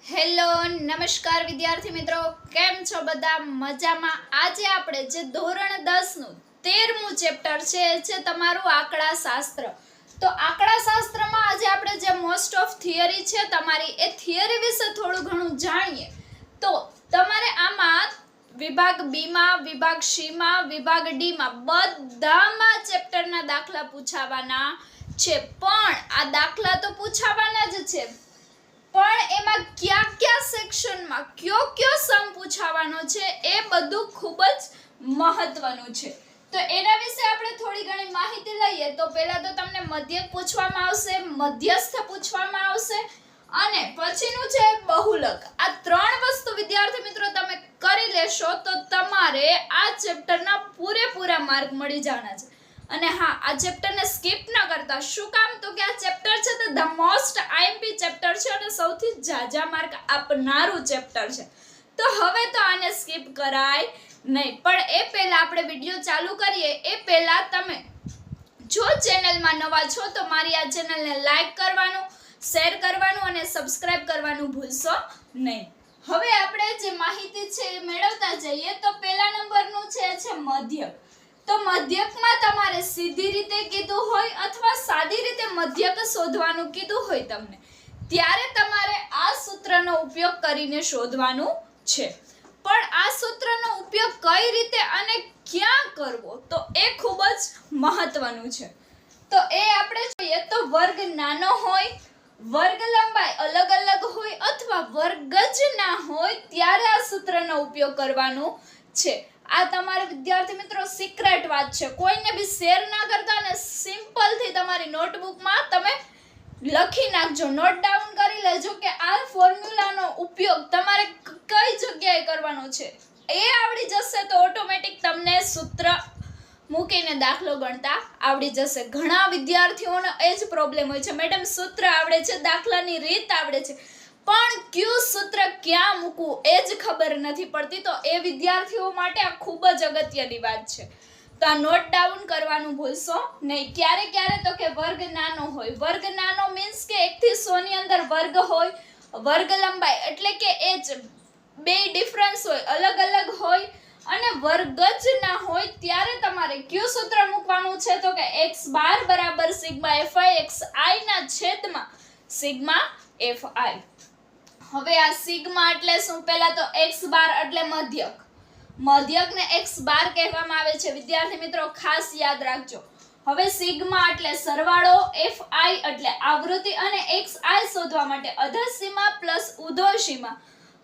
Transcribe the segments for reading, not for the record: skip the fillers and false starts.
Hello નમસ્કાર વિદ્યાર્થી મિત્રો, કેમ છો બધા? મજામાં? આજે આપણે જે ધોરણ 10 નું 13મું ચેપ્ટર છે એ છે તમારું આંકડા શાસ્ત્ર. તો આંકડા શાસ્ત્રમાં આજે આપણે જે મોસ્ટ ઓફ થિયરી છે તમારી, એ થિયરી વિશે થોડું ઘણું જાણીએ. તો તમારે આમાં વિભાગ બી માં, વિભાગ સી માં, વિભાગ ડી માં બધામાં ચેપ્ટરના દાખલા પૂછાવાના છે. પણ આ દાખલા તો પૂછાવાના જ છે, પણ એમાં કયા સેક્શનમાં કયો સમ પૂછાવાનો છે એ બધું ખૂબ જ મહત્વનું છે. તો એના વિશે આપણે થોડી ઘણી માહિતી લઈએ. તો પહેલા તો તમને મધ્યક પૂછવામાં આવશે, મધ્યસ્થ પૂછવામાં આવશે અને પછીનું છે બહુલક. આ ત્રણ વસ્તુ વિદ્યાર્થી મિત્રો તમે કરી લેશો તો તમારે આ ચેપ્ટરના પૂરેપૂરા માર્ક મળી જવાના છે. અને હા, આ ચેપ્ટરને સ્કીપ ન કરતા. શું કામ? તો કે આ ચેપ્ટર છે તે ધ મોસ્ટ આઈએમપી ચેપ્ટર છે અને સૌથી ઝાઝા માર્ક આપનારું ચેપ્ટર છે. તો હવે તો આને સ્કીપ કરાય નહીં. પણ એ પહેલા આપણે વિડીયો ચાલુ કરીએ એ પહેલા તમે જો ચેનલમાં નવા છો તો મારી આ ચેનલને લાઈક કરવાનું, શેર કરવાનું અને સબસ્ક્રાઇબ કરવાનું ભૂલશો નહીં. હવે આપણે જે માહિતી છે એ મેળવતા જઈએ. તો પહેલા નંબરનું છે મધ્યક. તો મધ્યકમાં તમારે સીધી રીતે કીધું હોય અથવા સાદી રીતે મધ્યક શોધવાનું કીધું હોય તમને, ત્યારે તમારે આ સૂત્રનો ઉપયોગ કરીને શોધવાનું છે. પણ આ સૂત્રનો ઉપયોગ કઈ રીતે અને ક્યાં કરવો તો એ ખૂબ જ મહત્વનું છે. તો એ આપણે જોઈએ તો વર્ગ નાનો હોય, વર્ગ લંબાઈ અલગ અલગ હોય અથવા વર્ગ જ ના હોય ત્યારે આ સૂત્રનો ઉપયોગ કરવાનો છે. આ તમારા વિદ્યાર્થી મિત્રો સિક્રેટ વાત છે, કોઈને બી શેર ના કરતા અને સિમ્પલ થી તમારી નોટબુકમાં તમે લખી નાખજો, નોટ ડાઉન કરી લેજો કે આ ફોર્મ્યુલાનો ઉપયોગ તમારે કઈ જગ્યાએ કરવાનો છે. એ આવડી જશે તો ઓટોમેટિક તમને સૂત્ર મૂકીને દાખલો ગણતા આવડી જશે. ઘણા વિદ્યાર્થીઓનો એ જ પ્રોબ્લેમ હોય છે, મેડમ સૂત્ર આવડે છે, દાખલાની રીત આવડે છે, પણ કયું સૂત્ર ક્યાં મૂકવું એ જ ખબર નથી પડતી. તો એ વિદ્યાર્થીઓ માટે આ ખૂબ જ અગત્યની વાત છે. તો આ નોટ ડાઉન કરવાનું ભૂલશો નહીં. ક્યારે તો કે વર્ગ નાનો હોય, વર્ગ નાનો મીન્સ કે 1 થી 100 ની અંદર વર્ગ હોય, વર્ગ લંબાઈ એટલે કે એ જ બે ડિફરન્સ હોય, અલગ અલગ હોય અને વર્ગ જ ના હોય ત્યારે તમારે કયું સૂત્ર મૂકવાનું છે તો કે x બાર બરાબર સિગ્મા fi xi ના છેદમાં સિગ્મા fi. હવે આ સિગ્મા એટલે શું? પહેલા તો x બાર એટલે મધ્યક, મધ્યકને x બાર કહેવામાં આવે છે. વિદ્યાર્થી મિત્રો ખાસ યાદ રાખજો. હવે સિગ્મા એટલે સરવાળો, fi એટલે આવૃત્તિ અને xi શોધવા માટે અધઃસીમા પ્લસ ઉર્ધ્વસીમા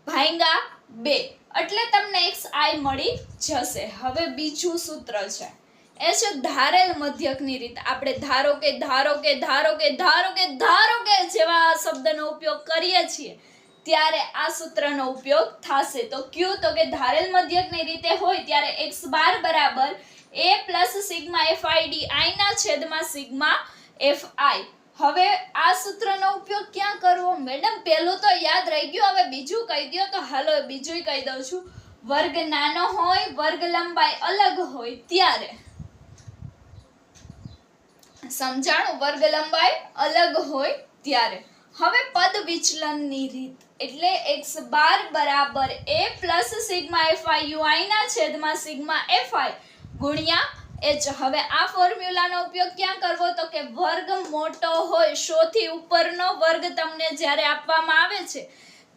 ભાગ્યા 2 એટલે તમને xi મળી જશે. હવે બીજું સૂત્ર છે એ છે ધારેલ મધ્યકની રીત. આપણે ધારો કે જેવા શબ્દનો ઉપયોગ કરીએ છીએ ત્યારે આ સૂત્રનો ઉપયોગ થશે. તો ક્યુ તો કે ધારેલ મધ્યકની રીતે હોય ત્યારે x બાર બરાબર a plus sigma fid i ના છેદમાં સિગ્મા fi. હવે આ સૂત્રનો ઉપયોગ ક્યાં કરવો? મેડમ પહેલું તો યાદ રહી ગયું, હવે બીજું કહી દો. તો હાલો બીજું કહી દઉં છું. વર્ગ નાનો હોય, વર્ગ લંબાઈ અલગ હોય ત્યારે સમજાણું, વર્ગ લંબાઈ અલગ હોય ત્યારે. હવે પદ વિચલનની રીત એટલે x બાર બરાબર a plus sigma fi ui ના છેદમાં સિગ્મા fi ગુણ્યા h. હવે આ ફોર્મ્યુલાનો ઉપયોગ ક્યાં કરવો તો કે વર્ગ મોટો હોય, 100 થી ઉપરનો વર્ગ તમને જ્યારે આપવામાં આવે છે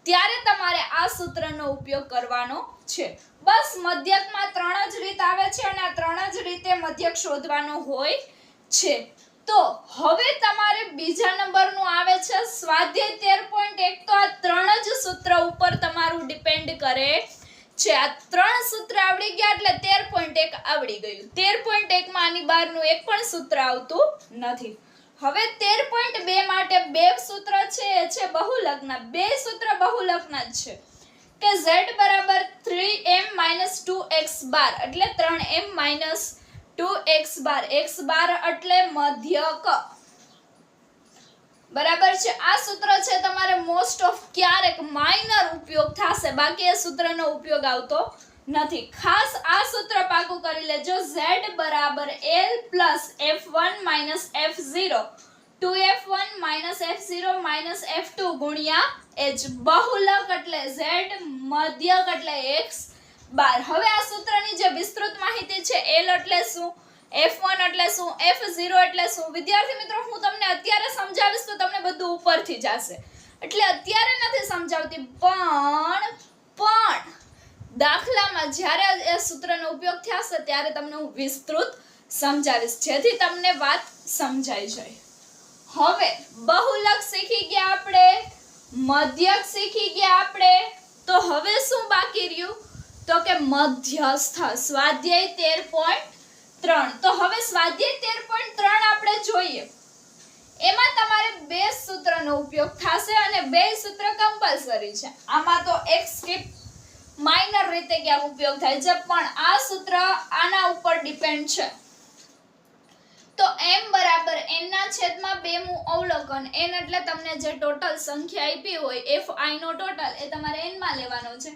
ત્યારે તમારે આ સૂત્રનો ઉપયોગ કરવાનો છે. બસ મધ્યકમાં 3 જ રીત આવે છે અને આ 3 જ રીતે મધ્યક શોધવાનો હોય છે. તો હવે તમારે બીજા નંબરનું આવે છે સ્વાધ્યાય 13.1. તો આ 3 જ સૂત્ર ઉપર તમારું ડિપેન્ડ કરે છે. આ 3 સૂત્ર આવડી ગયા એટલે 13.1 આવડી ગયું. 13.1 માં આની બહારનું એક પણ સૂત્ર આવતું નથી. હવે 13.2 માટે બે સૂત્ર છે એ છે બહુલકના. બે સૂત્ર બહુલકના જ છે કે z બરાબર 3m 2x બાર એટલે 3m 2x બાર. x બાર એટલે મધ્યક, બરાબર છે. આ સૂત્ર છે તમારે મોસ્ટ ઓફ ક્યારેક માઇનર ઉપયોગ થશે, બાકી એ સૂત્રનો ઉપયોગ આવતો નથી. ખાસ આ સૂત્ર પાકું કરી લેજો. z બરાબર l plus f1 minus f0 2f1 f0 f2 ગુણ્યા h. બહુલક એટલે z, મધ્યક એટલે x બાર. હવે આ સૂત્રની જે વિસ્તૃત માહિતી છે, l એટલે શું, f1 એટલે શું, f0 એટલે શું, વિદ્યાર્થી મિત્રો હું તમને અત્યારે સમજાવીશ તો તમને બધું ઉપરથી જશે, એટલે અત્યારે નથી સમજાવતી, પણ દાખલામાં જ્યારે એ સૂત્રનો ઉપયોગ થશે ત્યારે તમને હું વિસ્તૃત સમજાવીશ, જેથી તમને વાત સમજાઈ જાય. હવે બહુલક શીખી ગયા આપણે, મધ્યક શીખી ગયા આપણે, તો હવે શું બાકી રહ્યું તો કે મધ્યસ્થ. સ્વાધ્યાય 13.3. તો હવે સ્વાધ્યાય 13.3 આપણે જોઈએ. એમાં તમારે બે સૂત્રનો ઉપયોગ થશે અને બે સૂત્ર કમ્પલસરી છે. આમાં તો એક સ્કીપ માઇનર રીતે ક્યાંક ઉપયોગ થાય છે, પણ આ સૂત્ર આના ઉપર ડિપેન્ડ છે. તો m બરાબર n ના છેદમાં 2 મું અવલોકન. n એટલે તમને જે ટોટલ સંખ્યા આપી હોય fi નો ટોટલ એ તમારે n માં લેવાનો છે.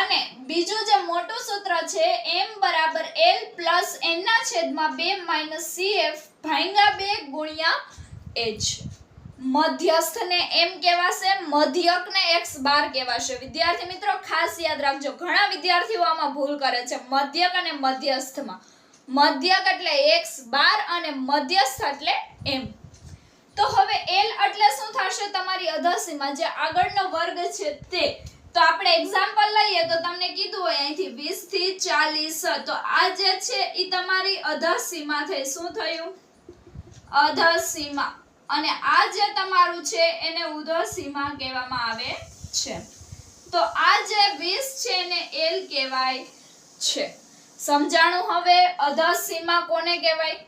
અને બીજું જે મોટું સૂત્ર છે m બરાબર l પ્લસ n ના છેદમાં 2 માઇનસ cf ભાગ્યા 2 ગુણ્યા h. મધ્યસ્થને m કહેવાશે, મધ્યકને x બાર કહેવાશે. વિદ્યાર્થી મિત્રો ખાસ યાદ રાખજો, ઘણા વિદ્યાર્થીઓ આમાં ભૂલ કરે છે મધ્યક અને મધ્યસ્થમાં. મધ્યક એટલે x બાર અને મધ્યસ્થ એટલે m. તો હવે l એટલે શું થશે, તમારી અધસીમા જે આગળનો વર્ગ છે તે. તો આપણે એક્ઝામ્પલ લઈએ તો તમને કીધું હોય અહીંથી 20 થી 40, તો આ જે છે ઈ તમારી અધસીમા થઈ. શું થયું, અધસીમા. અને આ જે તમારું છે એને ઉધસીમા કહેવામાં આવે છે. તો આ જે 20 છે એને l કહેવાય છે. સમજાણું. હવે અધસીમા કોને કહેવાય.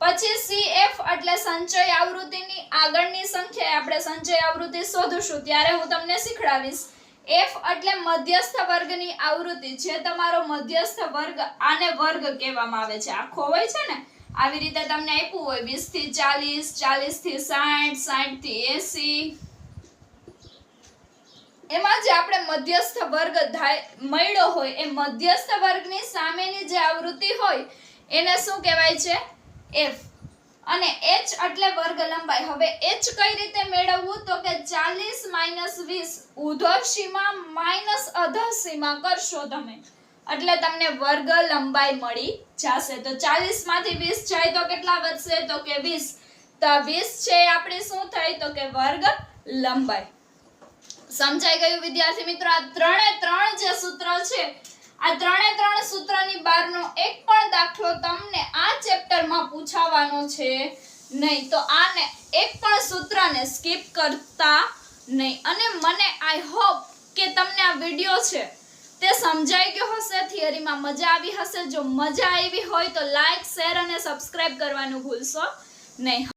પછી cf એટલે સંચય આવૃત્તિની આગળની સંખ્યા. આપણે સંચય આવૃત્તિ શોધીશું ત્યારે હું તમને શીખડાવીશ. f એટલે મધ્યસ્થ વર્ગની આવૃત્તિ, જે તમારો મધ્યસ્થ વર્ગ, આને વર્ગ કહેવામાં આવે છે. આખો હોય છે ને, આવી રીતે તમને આપ્યું હોય 20 થી 40, 40 થી 60, 60 થી 80, એમાં જે આપણે મધ્યસ્થ વર્ગ મળ્યો હોય એ મધ્યસ્થ વર્ગની સામેની જે આવૃત્તિ હોય એને શું કહેવાય છે, f. અને h એટલે વર્ગ લંબાઈ. હવે h કઈ રીતે મેળવવું તો કે 40 માઇનસ 20 ઉધ્વસીમા માઇનસ અધસીમા કરશો તમે એટલે તમને વર્ગ લંબાઈ મળી જશે. તો 40 માંથી 20 જાય તો કેટલા વધશે તો કે 20. તો 20 છે આપણી શું થઈ તો કે વર્ગ લંબાઈ. સમજાઈ ગયું વિદ્યાર્થી મિત્રો. આ ત્રણે ત્રણ જે સૂત્ર છે, આ ત્રણે ત્રણ સૂત્રની બહારનો એક પણ દાખલો તમને આ ચેપ્ટરમાં પૂછાવાનો છે નહીં. તો આને એક પણ સૂત્રને સ્કીપ કરતા નહીં. અને મને આઈ હોપ કે તમને આ વિડિયો છે તે સમજાઈ ગયો હશે, થિયરીમાં મજા આવી હશે. જો મજા આવી હોય તો લાઈક, શેર અને સબસ્ક્રાઇબ કરવાનું ભૂલશો નહીં.